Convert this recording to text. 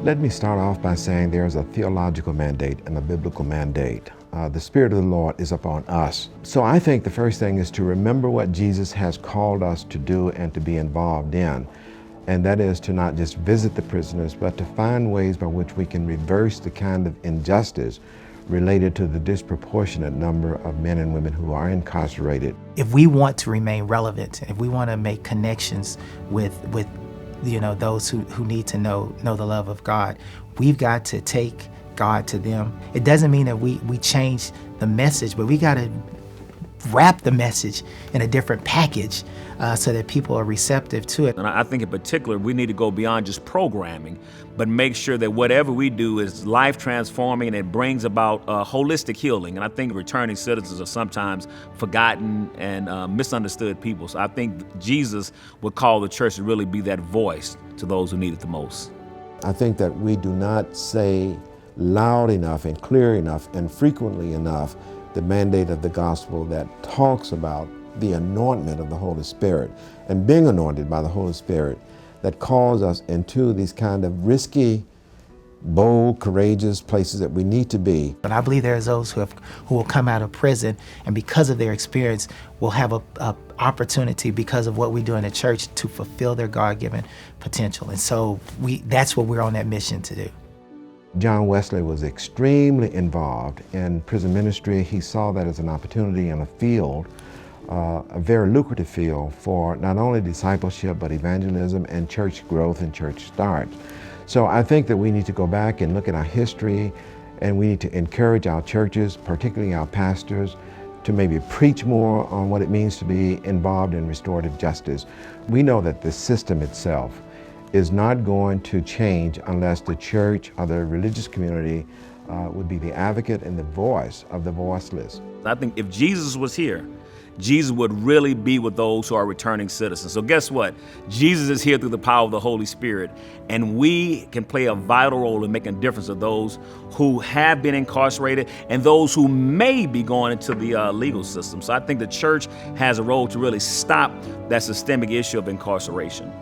Let me start off by saying there's a theological mandate and a biblical mandate. The Spirit of the Lord is upon us. So I think the first thing is to remember what Jesus has called us to do and to be involved in. And that is to not just visit the prisoners, but to find ways by which we can reverse the kind of injustice related to the disproportionate number of men and women who are incarcerated. If we want to remain relevant, if we want to make connections with those who need to know the love of God, we've got to take God to them. It doesn't mean that we change the message, but we got to wrap the message in a different package so that people are receptive to it. And I think in particular, we need to go beyond just programming, but make sure that whatever we do is life transforming and it brings about holistic healing. And I think returning citizens are sometimes forgotten and misunderstood people. So I think Jesus would call the church to really be that voice to those who need it the most. I think that we do not say loud enough and clear enough and frequently enough the mandate of the gospel that talks about the anointment of the Holy Spirit and being anointed by the Holy Spirit that calls us into these kind of risky, bold, courageous places that we need to be. But I believe there's those who will come out of prison and because of their experience will have a opportunity because of what we do in the church to fulfill their God-given potential. And so that's what we're on that mission to do. John Wesley was extremely involved in prison ministry. He saw that as an opportunity and a field, a very lucrative field for not only discipleship, but evangelism and church growth and church start. So I think that we need to go back and look at our history, and we need to encourage our churches, particularly our pastors, to maybe preach more on what it means to be involved in restorative justice. We know that the system itself is not going to change unless the church or the religious community would be the advocate and the voice of the voiceless. I think if Jesus was here, Jesus would really be with those who are returning citizens. So guess what? Jesus is here through the power of the Holy Spirit, and we can play a vital role in making a difference to those who have been incarcerated and those who may be going into the legal system. So I think the church has a role to really stop that systemic issue of incarceration.